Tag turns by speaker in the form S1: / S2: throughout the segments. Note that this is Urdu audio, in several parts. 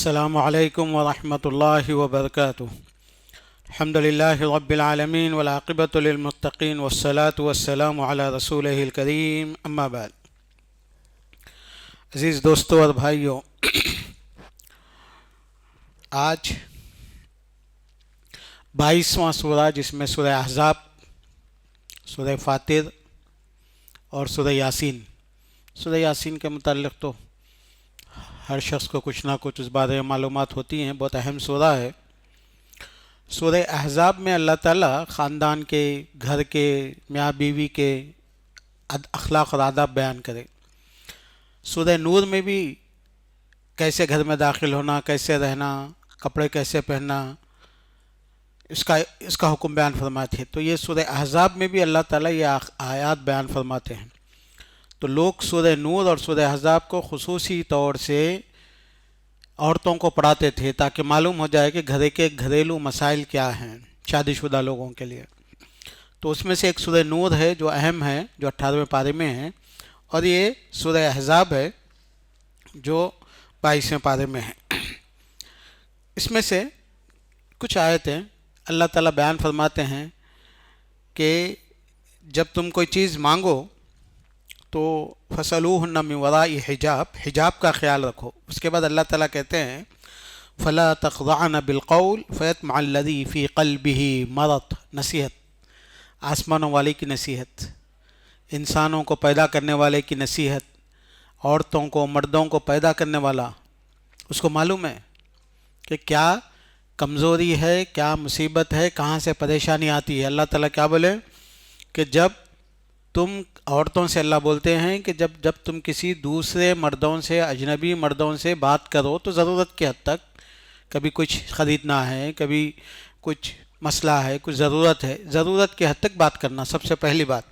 S1: السلام علیکم ورحمۃ اللہ وبرکاتہ۔ الحمد للہ رب العالمین والعاقبۃ للمتقین والصلاة والسلام علی رسولہ الکریم، اما بعد۔ عزیز دوستو اور بھائیوں، آج 22واں سورہ، جس میں سورہ احزاب، سورہ فاطر اور سورہ یاسین کے متعلق تو ہر شخص کو کچھ نہ کچھ اس بارے میں معلومات ہوتی ہیں۔ بہت اہم سورہ ہے۔ سورہ احزاب میں اللہ تعالیٰ خاندان کے، گھر کے، میاں بیوی کے اخلاق اور آداب بیان کرے۔ سورہ نور میں بھی کیسے گھر میں داخل ہونا، کیسے رہنا، کپڑے کیسے پہننا، اس کا حکم بیان فرماتے ہیں۔ تو یہ سورہ احزاب میں بھی اللہ تعالیٰ یہ آیات بیان فرماتے ہیں۔ تو لوگ سورہ نور اور سورہ احزاب کو خصوصی طور سے عورتوں کو پڑھاتے تھے تاکہ معلوم ہو جائے کہ گھر کے گھریلو مسائل کیا ہیں شادی شدہ لوگوں کے لیے۔ تو اس میں سے ایک سورہ نور ہے جو اہم ہے، جو 18ویں پارے میں ہے، اور یہ سورہ احزاب ہے جو 22ویں پارے میں ہے۔ اس میں سے کچھ آیتیں اللہ تعالیٰ بیان فرماتے ہیں کہ جب تم کوئی چیز مانگو تو فَاسْأَلُوهُنَّ مِنْ وَرَاءِ حجاب کا خیال رکھو۔ اس کے بعد اللہ تعالیٰ کہتے ہیں فَلَا تَخْضَعْنَ بِالْقَوْلِ فَيَطْمَعَ الَّذِي فِي قَلْبِهِ مَرَضٌ۔ نصیحت، آسمانوں والے کی نصیحت، انسانوں کو پیدا کرنے والے کی نصیحت، عورتوں کو، مردوں کو پیدا کرنے والا، اس کو معلوم ہے کہ کیا کمزوری ہے، کیا مصیبت ہے، کہاں سے پریشانی آتی ہے۔ اللہ تعالیٰ کیا بولے کہ جب تم عورتوں سے، اللہ بولتے ہیں کہ جب تم کسی دوسرے مردوں سے، اجنبی مردوں سے بات کرو تو ضرورت کی حد تک، کبھی کچھ خریدنا ہے، کبھی کچھ مسئلہ ہے، کچھ ضرورت ہے، ضرورت کی حد تک بات کرنا سب سے پہلی بات۔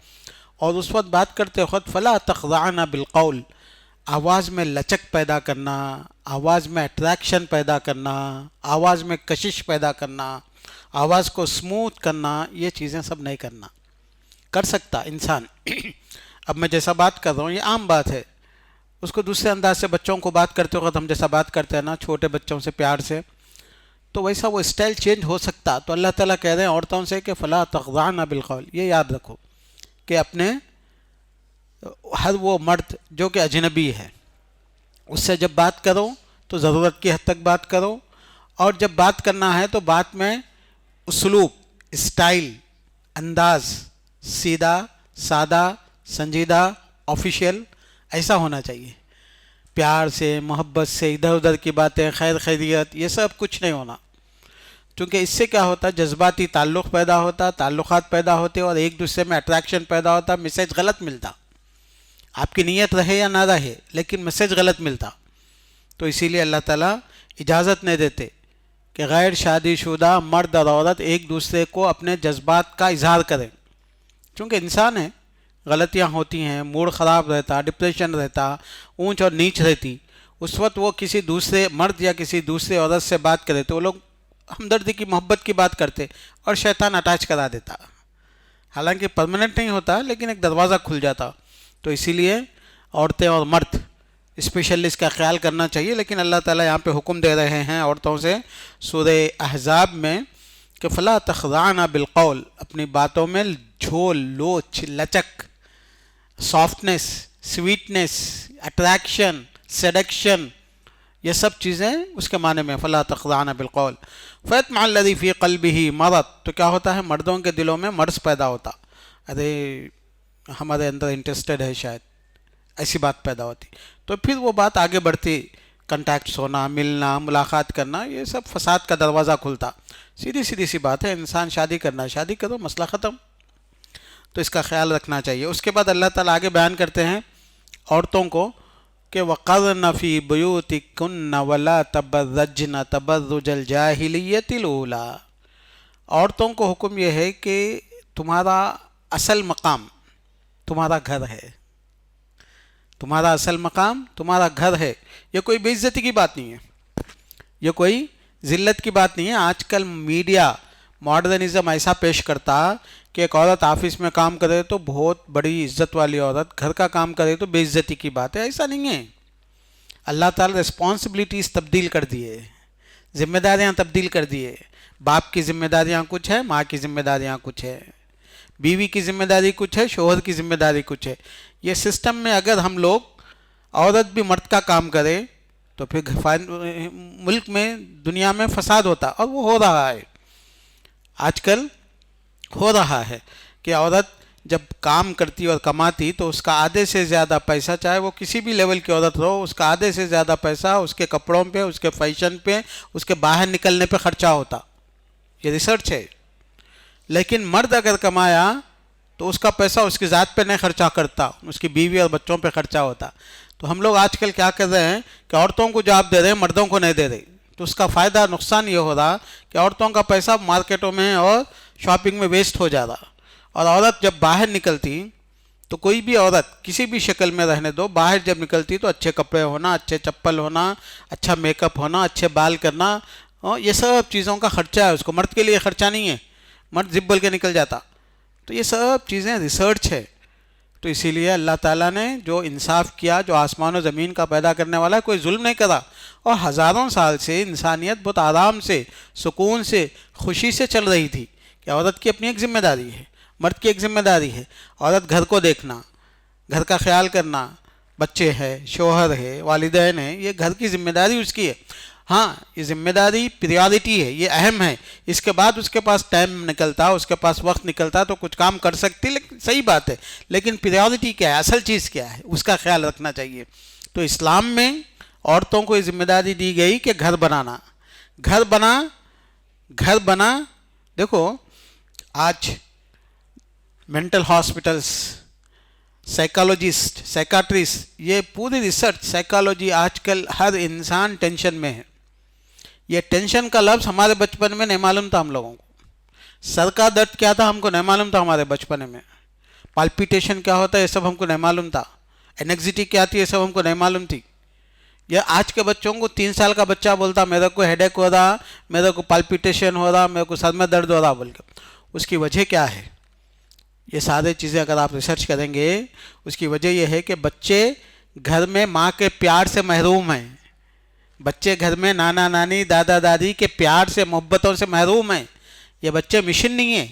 S1: اور اس وقت بات کرتے وقت فلا تخضعن بالقول، آواز میں لچک پیدا کرنا، آواز میں اٹریکشن پیدا کرنا، آواز میں کشش پیدا کرنا، آواز کو اسموتھ کرنا، یہ چیزیں سب نہیں کرنا۔ کر سکتا انسان، اب میں جیسا بات کر رہا ہوں یہ عام بات ہے، اس کو دوسرے انداز سے بچوں کو بات کرتے وقت ہم جیسا بات کرتے ہیں نا چھوٹے بچوں سے پیار سے، تو ویسا وہ اسٹائل چینج ہو سکتا۔ تو اللہ تعالیٰ کہہ رہے ہیں عورتوں سے کہ فلا تخضعن بالقول، یہ یاد رکھو کہ اپنے ہر وہ مرد جو کہ اجنبی ہے اس سے جب بات کرو تو ضرورت کی حد تک بات کرو، اور جب بات کرنا ہے تو بات میں اسلوب، اسٹائل، انداز سیدھا، سادہ، سنجیدہ، آفیشیل ایسا ہونا چاہیے۔ پیار سے، محبت سے، ادھر ادھر کی باتیں، خیر خیریت، یہ سب کچھ نہیں ہونا، کیونکہ اس سے کیا ہوتا، جذباتی تعلق پیدا ہوتا، تعلقات پیدا ہوتے اور ایک دوسرے میں اٹریکشن پیدا ہوتا، میسیج غلط ملتا۔ آپ کی نیت رہے یا نہ رہے لیکن میسیج غلط ملتا۔ تو اسی لیے اللہ تعالیٰ اجازت نہیں دیتے کہ غیر شادی شدہ مرد اور عورت ایک دوسرے کو اپنے جذبات کا اظہار کریں، چونکہ انسان ہے، غلطیاں ہوتی ہیں، موڈ خراب رہتا، ڈپریشن رہتا، اونچ اور نیچ رہتی، اس وقت وہ کسی دوسرے مرد یا کسی دوسرے عورت سے بات کرے تو وہ لوگ ہمدردی کی، محبت کی بات کرتے اور شیطان اٹیچ کرا دیتا، حالانکہ پرماننٹ نہیں ہوتا لیکن ایک دروازہ کھل جاتا۔ تو اسی لیے عورتیں اور مرد اسپیشلی اس کا خیال کرنا چاہیے۔ لیکن اللہ تعالیٰ یہاں پہ حکم دے رہے ہیں عورتوں سے سورہ احزاب میں کہ فلا تخضعن بالقول، اپنی باتوں میں جھول، لوچ، لچک، سافٹنس، سویٹنس، اٹریکشن، سیڈکشن، یہ سب چیزیں اس کے معنی میں فلا تخضعن بالقول فیطمع الذی فی قلبہ مرض۔ تو کیا ہوتا ہے، مردوں کے دلوں میں مرض پیدا ہوتا، ارے ہمارے اندر انٹرسٹڈ ہے شاید، ایسی بات پیدا ہوتی، تو پھر وہ بات آگے بڑھتی، کنٹیکٹس ہونا، ملنا، ملاقات کرنا، یہ سب فساد کا دروازہ کھلتا۔ سیدھی سی بات ہے، انسان شادی کرنا، شادی کرو، مسئلہ ختم۔ تو اس کا خیال رکھنا چاہیے۔ اس کے بعد اللہ تعالیٰ آگے بیان کرتے ہیں عورتوں کو کہ وَقَرْنَ فِي بُيُوتِكُنَّ وَلَا تَبَرَّجْنَ تَبَرُّجَ الْجَاهِلِيَّةِ الْأُولَىٰ۔ عورتوں کو حکم یہ ہے کہ تمہارا اصل مقام تمہارا گھر ہے، تمہارا اصل مقام تمہارا گھر ہے۔ یہ کوئی بے عزتی کی بات نہیں ہے، یہ کوئی ذلت کی بات نہیں ہے۔ آج کل میڈیا، ماڈرنزم ایسا پیش کرتا کہ ایک عورت آفس میں کام کرے تو بہت بڑی عزت والی عورت، گھر کا کام کرے تو بے عزتی کی بات ہے، ایسا نہیں ہے۔ اللہ تعالیٰ رسپانسبلٹیز تبدیل کر دیے، ذمہ داریاں تبدیل کر دیے. باپ کی ذمہ داریاں کچھ ہے، ماں کی ذمہ داریاں کچھ ہے، بیوی کی ذمہ داری کچھ ہے، شوہر کی ذمہ داری کچھ ہے. یہ سسٹم میں اگر ہم لوگ عورت بھی مرد کا کام کرے تو پھر ملک میں دنیا میں فساد ہوتا، اور وہ ہو رہا ہے. آج کل ہو رہا ہے کہ عورت جب کام کرتی اور کماتی تو اس کا آدھے سے زیادہ پیسہ، چاہے وہ کسی بھی لیول کی عورت ہو، اس کا آدھے سے زیادہ پیسہ اس کے کپڑوں پہ، اس کے فیشن پہ، اس کے باہر نکلنے پہ خرچہ ہوتا. یہ ریسرچ ہے. لیکن مرد اگر کمایا تو اس کا پیسہ اس کی ذات پہ نہیں خرچہ کرتا، اس کی بیوی اور بچوں پہ خرچہ ہوتا. تو ہم لوگ آج کل کیا کر رہے ہیں کہ عورتوں کو جاب دے رہے ہیں، مردوں کو نہیں دے رہے. تو اس کا فائدہ نقصان یہ ہو رہا کہ عورتوں کا پیسہ مارکیٹوں میں اور شاپنگ میں ویسٹ ہو جا رہا. اور عورت جب باہر نکلتی تو کوئی بھی عورت کسی بھی شکل میں رہنے دو، باہر جب نکلتی تو اچھے کپڑے ہونا، اچھے چپل ہونا، اچھا میک اپ ہونا، اچھے بال کرنا، اور یہ سب چیزوں کا خرچہ ہے اس کو. مرد کے لیے خرچہ نہیں ہے، مرد زب بول کے نکل جاتا. تو یہ سب چیزیں ریسرچ ہے. تو اسی لیے اللہ تعالیٰ نے جو انصاف کیا، جو آسمان و زمین کا پیدا کرنے والا ہے، کوئی ظلم نہیں کرا. اور ہزاروں سال سے انسانیت بہت آرام سے، سکون سے، خوشی سے چل رہی تھی کہ عورت کی اپنی ایک ذمہ داری ہے، مرد کی ایک ذمہ داری ہے. عورت گھر کو دیکھنا، گھر کا خیال کرنا، بچے ہے، شوہر ہے، والدین ہیں، یہ گھر کی ذمہ داری اس کی ہے. ہاں یہ ذمہ داری پریارٹی ہے، یہ اہم ہے. اس کے بعد اس کے پاس ٹائم نکلتا، اس کے پاس وقت نکلتا تو کچھ کام کر سکتی، لیکن صحیح بات ہے. لیکن پریارٹی کیا ہے، اصل چیز کیا ہے، اس کا خیال رکھنا چاہیے. تو اسلام میں عورتوں کو یہ ذمہ داری دی گئی کہ گھر بنانا. گھر بنا. دیکھو آج مینٹل ہاسپٹلس، سائیکالوجسٹ، سائیکاٹرسٹ، یہ پوری ریسرچ سائیکالوجی، آج کل ہر انسان ٹینشن میں ہے. یہ ٹینشن کا لفظ ہمارے بچپن میں نہیں معلوم تھا ہم لوگوں کو. سر کا درد کیا تھا ہم کو نہیں معلوم تھا ہمارے بچپن میں. پالپیٹیشن کیا ہوتا ہے یہ سب ہم کو نہیں معلوم تھا. اینگزائٹی کیا تھی یہ سب ہم کو نہیں معلوم تھی. یہ آج کے بچوں کو 3 سال کا بچہ بولتا میرے کو ہیڈ ایک ہو رہا، میرے کو پالپیٹیشن ہو رہا، میرے کو سر میں درد ہو رہا بول کے. اس کی وجہ کیا ہے؟ یہ سارے چیزیں اگر آپ ریسرچ کریں گے، اس کی وجہ یہ ہے کہ بچے گھر میں ماں کے پیار سے محروم ہیں. بچے گھر میں نانا نانی، دادا دادی کے پیار سے، محبتوں سے محروم ہیں. یہ بچے مشین نہیں ہیں،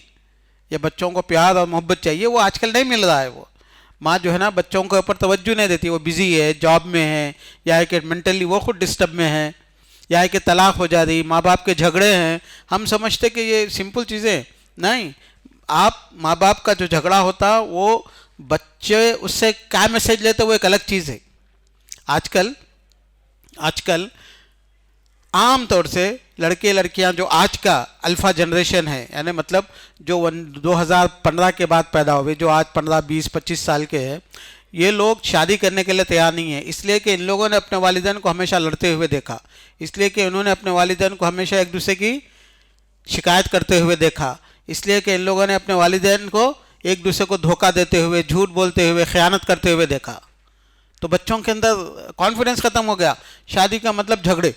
S1: یہ بچوں کو پیار اور محبت چاہیے، وہ آج کل نہیں مل رہا ہے. وہ ماں جو ہے نا بچوں کے اوپر توجہ نہیں دیتی، وہ بزی ہے، جاب میں ہے، یا کہ منٹلی وہ خود ڈسٹرب میں ہے، یا کہ طلاق ہو جا رہی، ماں باپ کے جھگڑے ہیں. ہم سمجھتے کہ یہ سمپل چیزیں نہیں. آپ ماں باپ کا جو جھگڑا ہوتا وہ بچے اس سے کیا میسج لیتے وہ ایک الگ چیز ہے. آج کل عام طور سے لڑکے لڑکیاں جو آج کا الفا جنریشن ہے، یعنی مطلب جو 2015 کے بعد پیدا ہوئے، جو آج 15 20 25 سال کے ہیں، یہ لوگ شادی کرنے کے لیے تیار نہیں ہیں. اس لیے کہ ان لوگوں نے اپنے والدین کو ہمیشہ لڑتے ہوئے دیکھا، اس لیے کہ انہوں نے اپنے والدین کو ہمیشہ ایک دوسرے کی شکایت کرتے ہوئے دیکھا، اس لیے کہ ان لوگوں نے اپنے والدین کو ایک دوسرے کو دھوکہ دیتے ہوئے، جھوٹ بولتے ہوئے، خیانت کرتے ہوئے دیکھا. تو بچوں کے اندر کانفیڈنس ختم ہو گیا. شادی کا مطلب جھگڑے،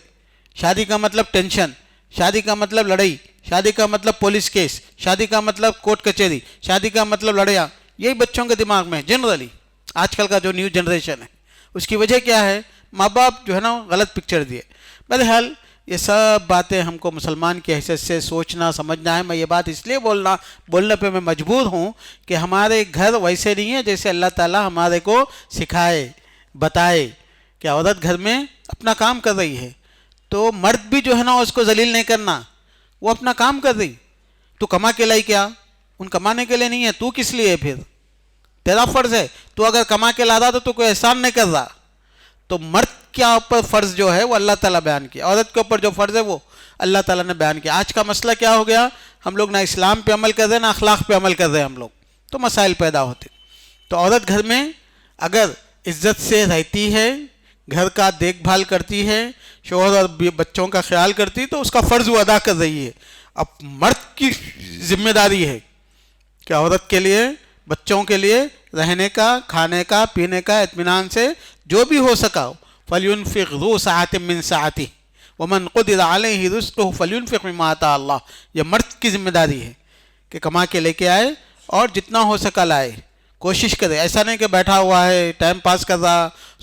S1: شادی کا مطلب ٹینشن، شادی کا مطلب لڑائی، شادی کا مطلب پولیس کیس، شادی کا مطلب کورٹ کچہری، شادی کا مطلب لڑیاں. یہی بچوں کے دماغ میں جنرلی آج کل کا جو نیو جنریشن ہے. اس کی وجہ کیا ہے؟ ماں باپ جو ہے نا غلط پکچر دیے. بہرحال یہ سب باتیں ہم کو مسلمان کی حیثیت سے سوچنا سمجھنا ہے. میں یہ بات اس لیے بولنے پہ میں مجبور ہوں کہ ہمارے گھر ویسے نہیں ہے جیسے اللہ تعالیٰ ہمارے کو سکھائے، بتائے کہ عورت گھر میں اپنا کام کر رہی ہے تو مرد بھی جو ہے نا اس کو ذلیل نہیں کرنا. وہ اپنا کام کر رہی، تو کما کے لائی کیا؟ ان کمانے کے لیے نہیں ہے. تو کس لیے ہے؟ پھر تیرا فرض ہے. تو اگر کما کے لا رہا تو کوئی احسان نہیں کر رہا. تو مرد کے اوپر فرض جو ہے وہ اللہ تعالیٰ بیان کیا، عورت کے اوپر جو فرض ہے وہ اللہ تعالیٰ نے بیان کیا. آج کا مسئلہ کیا ہو گیا؟ ہم لوگ نہ اسلام پہ عمل کر رہے نہ اخلاق پہ عمل کر رہے ہم لوگ، تو مسائل پیدا ہوتے. تو عورت گھر میں اگر عزت سے رہتی ہے، گھر کا دیکھ بھال کرتی ہے، شوہر اور بچوں کا خیال کرتی، تو اس کا فرض وہ ادا کر رہی ہے. اب مرد کی ذمہ داری ہے کہ عورت کے لیے، بچوں کے لیے رہنے کا، کھانے کا، پینے کا اطمینان سے جو بھی ہو سکا فَلْيُنْفِقْ ذُو سَعَةٍ مِّن سَعَتِهِ وَمَنْ قُدِرَ عَلَيْهِ رِزْقُهُ فَلْيُنْفِقْ مِمَّا آتَاهُ اللَّهُ. یہ مرد کی ذمہ داری ہے کہ کما کے لے کے آئے اور جتنا ہو سکا لائے، کوشش کرے. ایسا نہیں کہ بیٹھا ہوا ہے ٹائم پاس کر رہا،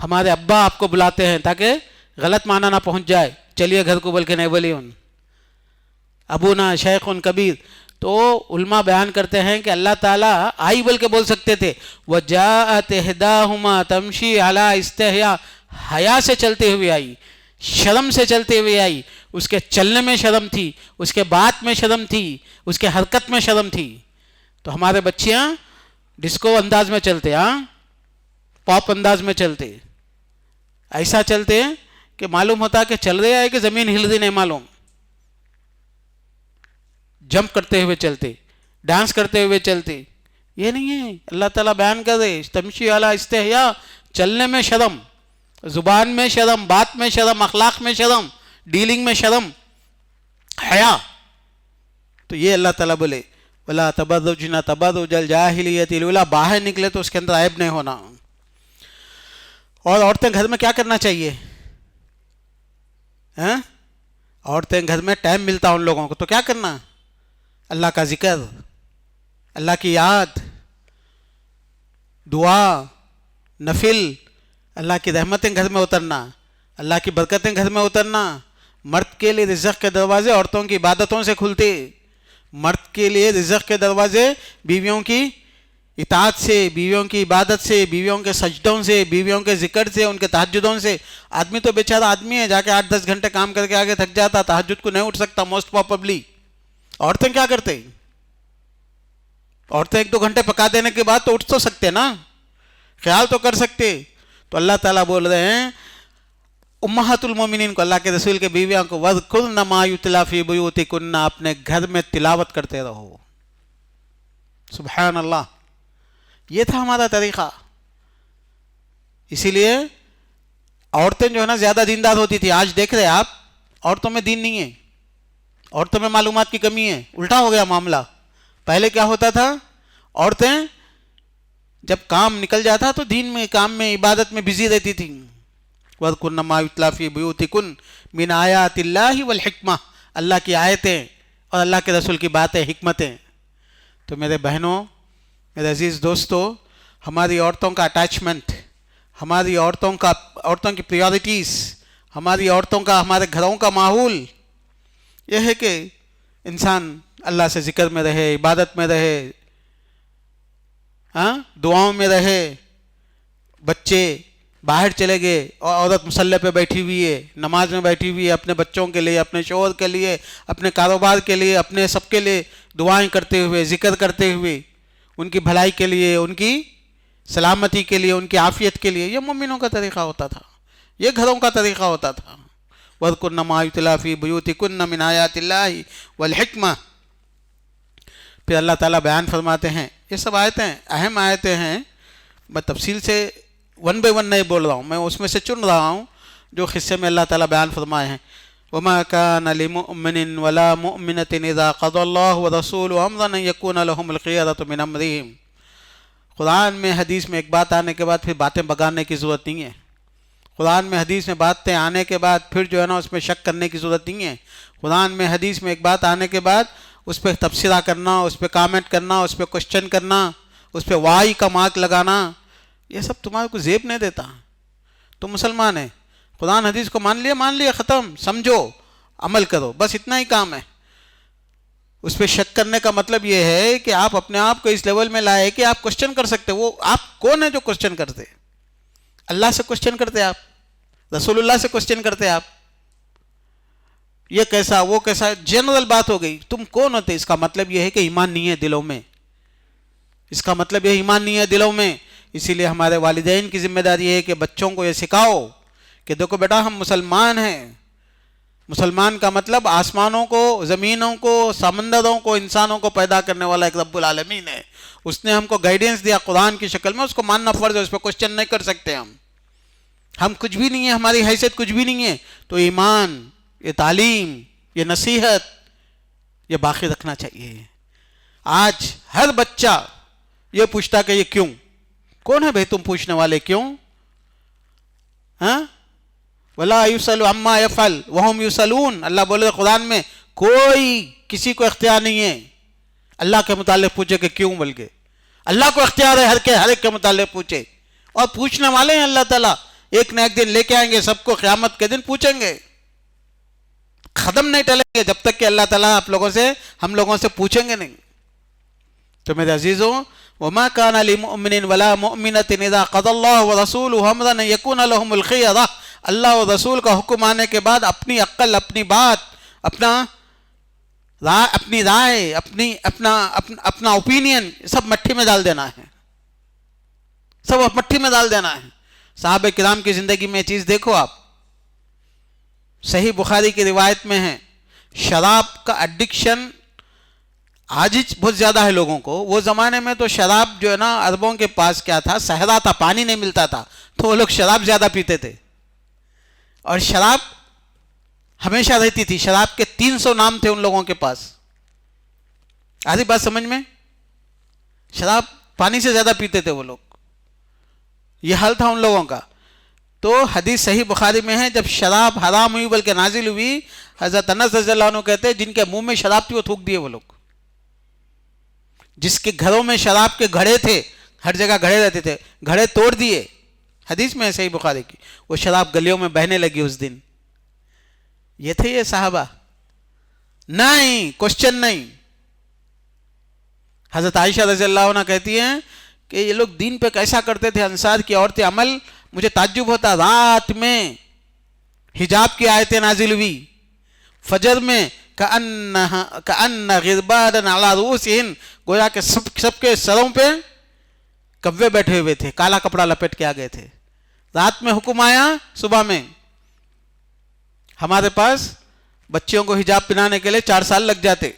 S1: ہمارے ابا آپ کو بلاتے ہیں تاکہ غلط معنی نہ پہنچ جائے، چلیے گھر کو بول کے نہیں بولی ان ابونا شیخ کبیر. تو علماء بیان کرتے ہیں کہ اللہ تعالیٰ آئی بول کے بول سکتے تھے وَجَاءَتْ إِحْدَاهُمَا تَمْشِي عَلَىٰ اسْتِحْيَاءٍ، حیا سے چلتے ہوئے آئی، شرم سے چلتے ہوئے آئی. اس کے چلنے میں شرم تھی، اس کے بات میں شرم تھی، اس کے حرکت میں شرم تھی. تو ہمارے بچیاں ڈسکو انداز میں چلتے، پاپ انداز میں چلتے، ایسا چلتے کہ معلوم ہوتا کہ چل رہے ہے کہ زمین ہل رہی نہیں معلوم. جمپ کرتے ہوئے چلتے، ڈانس کرتے ہوئے چلتے. یہ نہیں ہے. اللہ تعالیٰ بیان کر دے تمشی علی استحیا، چلنے میں شرم، زبان میں شرم، بات میں شرم، اخلاق میں شرم، ڈیلنگ میں شرم، حیا. تو یہ اللہ تعالیٰ بولے وَلَا تَبَرُّجْنَ تَبَرُّجَ الْجَاهِلِيَّةِ الْأُولَىٰ، باہر نکلے تو اس کے اندر عیب نہیں ہونا. اور عورتیں گھر میں کیا کرنا چاہیے؟ عورتیں گھر میں ٹائم ملتا ان لوگوں کو تو کیا کرنا؟ اللہ کا ذکر، اللہ کی یاد، دعا، نفل، اللہ کی رحمتیں گھر میں اترنا، اللہ کی برکتیں گھر میں اترنا. مرد کے لیے رزق کے دروازے عورتوں کی عبادتوں سے کھلتے. مرد کے لیے رزق کے دروازے بیویوں کی اطاعت سے، بیویوں کی عبادت سے، بیویوں کے سجدوں سے، بیویوں کے ذکر سے، ان کے تہجدوں سے. آدمی تو بیچارہ آدمی ہے، جا کے 8-10 گھنٹے کام کر کے آگے تھک جاتا، تہجد کو نہیں اٹھ سکتا موسٹ پروبیبلی. عورتیں کیا کرتے؟ عورتیں 1-2 گھنٹے پکا دینے کے بعد تو اٹھ تو سکتے نا، خیال تو کر سکتے. تو اللہ تعالیٰ بول رہے ہیں امہات المومنین کو، اللہ کے رسول کے بیویاں کو وَذْكُرْنَ مَا يُتْلَىٰ فِي بُيُوتِكُنَّ، اپنے گھر میں تلاوت کرتے رہو. سبحان اللہ. یہ تھا ہمارا طریقہ. اسی لیے عورتیں جو ہے نا زیادہ دیندار ہوتی تھی. آج دیکھ رہے آپ عورتوں میں دین نہیں ہے، عورتوں میں معلومات کی کمی ہے. الٹا ہو گیا معاملہ. پہلے کیا ہوتا تھا؟ عورتیں جب کام نکل جاتا تو دین میں، کام میں، عبادت میں بزی رہتی تھیں. وَاذْكُرْنَ مَا يُتْلَىٰ فِي بُيُوتِكُنَّ مِنْ آيَاتِ اللَّهِ وَالْحِكْمَةِ، اللہ کی آیتیں اور اللہ کے رسول کی باتیں، حکمتیں. تو میرے بہنوں، میرے عزیز دوستو، ہماری عورتوں کا اٹیچمنٹ، ہماری عورتوں کی پریورٹیز، ہماری عورتوں کا، ہمارے گھروں کا ماحول یہ ہے کہ انسان اللہ سے ذکر میں رہے، عبادت میں رہے، دعاؤں میں رہے. بچے باہر چلے گئے اور عورت مصلی پہ بیٹھی ہوئی ہے، نماز میں بیٹھی ہوئی ہے، اپنے بچوں کے لیے، اپنے شوہر کے لیے، اپنے کاروبار کے لیے، اپنے سب کے لیے دعائیں کرتے ہوئے، ذکر کرتے ہوئے، ان کی بھلائی کے لیے، ان کی سلامتی کے لیے، ان کی عافیت کے لیے. یہ مومنوں کا طریقہ ہوتا تھا، یہ گھروں کا طریقہ ہوتا تھا. وَاذْكُرْنَ مَا يُتْلَىٰ فِي بُيُوتِكُنَّ مِنْ آيَاتِ اللَّهِ وَالْحِكْمَةِ. پھر اللہ تعالیٰ بیان فرماتے ہیں، یہ سب آیتیں اہم آیتیں ہیں. میں تفصیل سے 1 by 1 نہیں بول رہا ہوں، میں اس میں سے چن رہا ہوں جو خصے میں اللہ تعالیٰ بیان فرمائے ہیں. وَمَا كَانَ لِمُؤْمِنٍ وَلَا مُؤْمِنَةٍ إِذَا قَضَى اللَّهُ وَرَسُولُهُ أَمْرًا أَن يَكُونَ لَهُمُ الْخِيَرَةُ مِنْ أَمْرِهِمْ. قرآن میں حدیث میں ایک بات آنے کے بعد پھر باتیں بگانے کی ضرورت نہیں ہے. قرآن میں حدیث میں باتیں آنے کے بعد پھر جو ہے نا اس میں شک کرنے کی ضرورت نہیں ہے. قرآن میں حدیث میں ایک بات آنے کے بعد اس پہ تبصرہ کرنا، اس پہ کامنٹ کرنا، اس پہ کوشچن کرنا، اس پہ وائی کا مارک لگانا، یہ سب تمہارے کو زیب نہیں دیتا. تم مسلمان ہیں، قرآن حدیث کو مان لیا، ختم. سمجھو، عمل کرو، بس اتنا ہی کام ہے. اس پہ شک کرنے کا مطلب یہ ہے کہ آپ اپنے آپ کو اس لیول میں لائے کہ آپ کوشچن کر سکتے. وہ آپ کون ہیں جو کوشچن کرتے؟ اللہ سے کوشچن کرتے آپ، رسول اللہ سے کوشچن کرتے آپ. یہ کیسا، وہ کیسا، جنرل بات ہو گئی. تم کون ہوتے؟ اس کا مطلب یہ ہے کہ ایمان نہیں ہے دلوں میں. اس کا مطلب یہ ایمان نہیں ہے دلوں میں. اسی لیے ہمارے والدین کی ذمہ داری ہے کہ بچوں کو یہ سکھاؤ کہ دیکھو بیٹا ہم مسلمان ہیں. مسلمان کا مطلب آسمانوں کو، زمینوں کو، سمندروں کو، انسانوں کو پیدا کرنے والا ایک رب العالمین ہے. اس نے ہم کو گائیڈنس دیا قرآن کی شکل میں، اس کو ماننا فرض ہے. اس پہ کوشچن نہیں کر سکتے ہم کچھ بھی نہیں ہے، ہماری حیثیت کچھ بھی نہیں ہے. تو ایمان، یہ تعلیم، یہ نصیحت، یہ باقی رکھنا چاہیے. آج ہر بچہ یہ پوچھتا کہ یہ کیوں. کون ہے بھائی تم پوچھنے والے کیوں؟ وَلَا يُسَلُ عَمَّا يَفْعَلُ وَهُمْ يُسَلُونَ. اللہ بولے قرآن میں کوئی کسی کو اختیار نہیں ہے اللہ کے متعلق پوچھے کہ کیوں. بلکہ اللہ کو اختیار ہے ہر ایک کے متعلق پوچھے، اور پوچھنے والے ہیں اللہ تعالیٰ. ایک نہ ایک دن لے کے آئیں گے سب کو، قیامت کے دن پوچھیں گے، ختم نہیں ٹلیں گے جب تک کہ اللہ تعالیٰ آپ لوگوں سے، ہم لوگوں سے پوچھیں گے نہیں۔ تو میرے عزیزوں، وما كان لمؤمن ولا مؤمنة اذا قضى الله ورسوله امرا ان يكون لهم الخيرة، اللہ اور رسول کا حکم آنے کے بعد اپنی عقل، اپنی بات، اپنی رائے، اپنا اوپینین سب مٹھی میں ڈال دینا ہے، سب مٹھی میں ڈال دینا ہے۔ صحابہ کرام کی زندگی میں یہ چیز دیکھو آپ، صحیح بخاری کی روایت میں ہے، شراب کا ایڈکشن آج ہی بہت زیادہ ہے لوگوں کو۔ وہ زمانے میں تو شراب جو ہے نا، عربوں کے پاس کیا تھا، صحرا تھا، پانی نہیں ملتا تھا، تو وہ لوگ شراب زیادہ پیتے تھے، اور شراب ہمیشہ رہتی تھی۔ شراب کے 300 نام تھے ان لوگوں کے پاس۔ آدھی بات سمجھ میں؟ شراب پانی سے زیادہ پیتے تھے وہ لوگ، یہ حال تھا ان لوگوں کا۔ تو حدیث صحیح بخاری میں ہے، جب شراب حرام ہوئی بلکہ نازل ہوئی، حضرت انس رضی اللہ عنہ کہتے ہیں جن کے منہ میں شراب تھی وہ تھوک دیے وہ لوگ۔ جس کے گھروں میں شراب کے گھڑے تھے، ہر جگہ گھڑے رہتے تھے، گھڑے توڑ دیے، حدیث میں ہے صحیح بخاری کی، وہ شراب گلیوں میں بہنے لگی اس دن۔ یہ تھے یہ صحابہ؟ نہیں، کوشچن نہیں۔ حضرت عائشہ رضی اللہ عنہ کہتی ہیں کہ یہ لوگ دین پہ کیسا کرتے تھے، انصار کی عورتیں عمل، مجھے تعجب ہوتا، رات میں حجاب کی آیتیں نازل ہوئی، فجر میں کأن غربان علی رؤوسہن، گویا کہ سب کے سروں پہ کوے بیٹھے ہوئے تھے، کالا کپڑا لپیٹ کے آ گئے تھے۔ رات میں حکم آیا، صبح میں۔ ہمارے پاس بچیوں کو حجاب پہنانے کے لیے 4 سال لگ جاتے،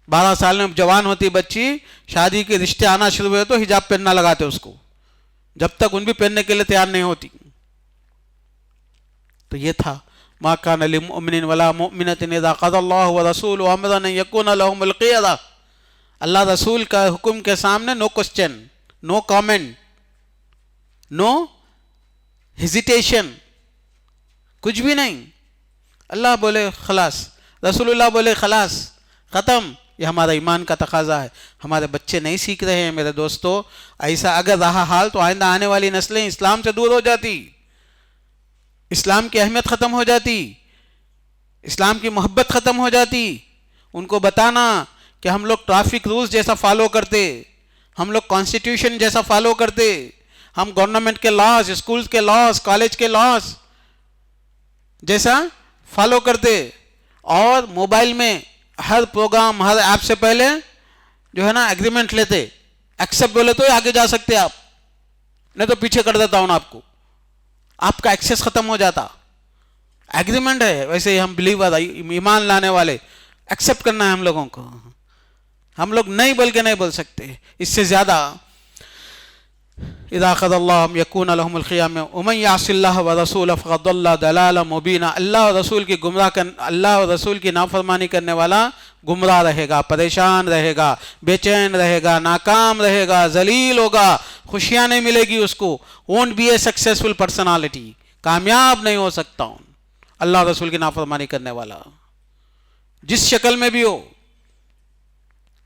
S1: 12 سال میں جوان ہوتی بچی، شادی کے رشتے آنا شروع ہوئے تو حجاب پہننا لگاتے اس کو، جب تک ان بھی پہننے کے لیے تیار نہیں ہوتی۔ تو یہ تھا، ما كان لمؤمن ولا مؤمنة اذا قضى الله ورسوله امرا ان يكون لهم الخيرة، اللہ رسول کا حکم کے سامنے نو کوسچن، نو کامنٹ، نو ہیزیٹیشن، کچھ بھی نہیں۔ اللہ بولے خلاص، رسول اللہ بولے خلاص، ختم۔ یہ ہمارا ایمان کا تقاضا ہے۔ ہمارے بچے نہیں سیکھ رہے ہیں میرے دوستو، ایسا اگر رہا حال تو آئندہ آنے والی نسلیں اسلام سے دور ہو جاتی، اسلام کی اہمیت ختم ہو جاتی، اسلام کی محبت ختم ہو جاتی۔ ان کو بتانا کہ ہم لوگ ٹریفک رولز جیسا فالو کرتے، ہم لوگ کانسٹیٹیوشن جیسا فالو کرتے، ہم گورنمنٹ کے لاز، اسکولز کے لاز، کالج کے لاز جیسا فالو کرتے، اور موبائل میں ہر پروگرام، ہر ایپ سے پہلے جو ہے نا ایگریمنٹ لیتے، ایکسیپٹ بولے تو آگے جا سکتے آپ، نہیں تو پیچھے کر دیتا ہوں آپ کو، آپ کا ایکسیس ختم ہو جاتا۔ ایگریمنٹ ہے، ویسے ہی ہم بلیور، ایمان لانے والے، ایکسیپٹ کرنا ہے ہم لوگوں کو، ہم لوگ نہیں بول کے نہیں بول سکتے اس سے زیادہ۔ اذا قضى الله ان يكون لهم الخيار ومن يعص الله ورسوله فقد ضل ضلالا مبينا، اللہ اور رسول کی اللہ اور رسول کی نافرمانی کرنے والا گمراہ رہے گا، پریشان رہے گا، بے چین رہے گا، ناکام رہے گا، ذلیل ہوگا، خوشیاں نہیں ملے گی اس کو، won't be a successful personality، کامیاب نہیں ہو سکتا ہوں اللہ اور رسول کی نافرمانی کرنے والا، جس شکل میں بھی ہو۔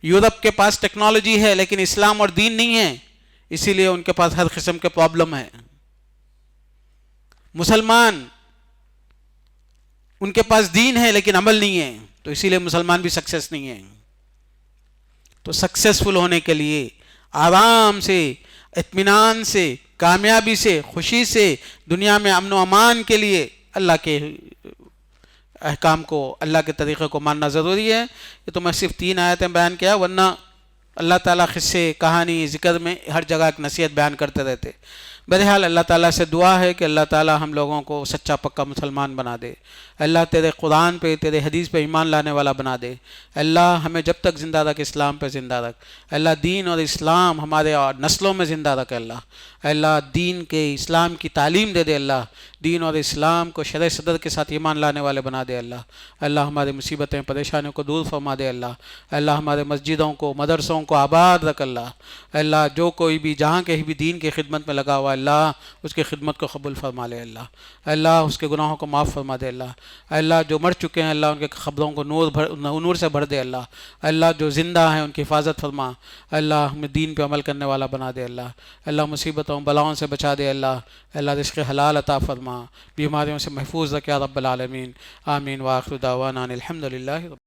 S1: یورپ کے پاس ٹیکنالوجی ہے لیکن اسلام اور دین نہیں ہے، اسی لیے ان کے پاس ہر قسم کے پرابلم ہے۔ مسلمان، ان کے پاس دین ہے لیکن عمل نہیں ہے، تو اسی لیے مسلمان بھی سکسیس نہیں ہے۔ تو سکسیسفل ہونے کے لیے آرام سے، اطمینان سے، کامیابی سے، خوشی سے، دنیا میں امن و امان کے لیے اللہ کے احکام کو، اللہ کے طریقے کو ماننا ضروری ہے۔ یہ تو میں صرف 3 آیتیں بیان کیا، ورنہ اللہ تعالیٰ قصے، کہانی، ذکر میں ہر جگہ ایک نصیحت بیان کرتے رہتے۔ بہرحال اللہ تعالیٰ سے دعا ہے کہ اللہ تعالیٰ ہم لوگوں کو سچا پکا مسلمان بنا دے، اللہ تیرے قرآن پہ، تیرے حدیث پہ ایمان لانے والا بنا دے، اللہ ہمیں جب تک زندہ رکھ اسلام پہ زندہ رکھ، اللہ دین اور اسلام ہمارے نسلوں میں زندہ رکھ، اللہ دین کے، اسلام کی تعلیم دے دے، اللہ دین اور اسلام کو شرع صدر کے ساتھ ایمان لانے والے بنا دے، اللہ ہمارے مصیبتیں، پریشانیوں کو دور فرما دے، اللہ ہمارے مسجدوں کو، مدرسوں کو آباد رکھ اللہ۔ اللہ جو کوئی بھی جہاں کہیں بھی دین کی خدمت میں لگا ہوا اللہ اس کی خدمت کو قبول فرما لے اللہ۔ اللہ اس کے گناہوں کو معاف فرما دے اللہ۔ اللہ جو مر چکے ہیں اللہ ان کے قبروں کو نور سے بھر دے اللہ۔ اللہ جو زندہ ہیں ان کی حفاظت فرما اللہ، ہمیں دین پہ عمل کرنے والا بنا دے اللہ۔ اللہ مصیبتوں بلاؤں سے بچا دے اللہ۔ اللہ رزق حلال عطا فرما، بیماریوں سے محفوظ رکھ یا رب العالمین، آمین۔ وآخر دعوانا الحمد للہ۔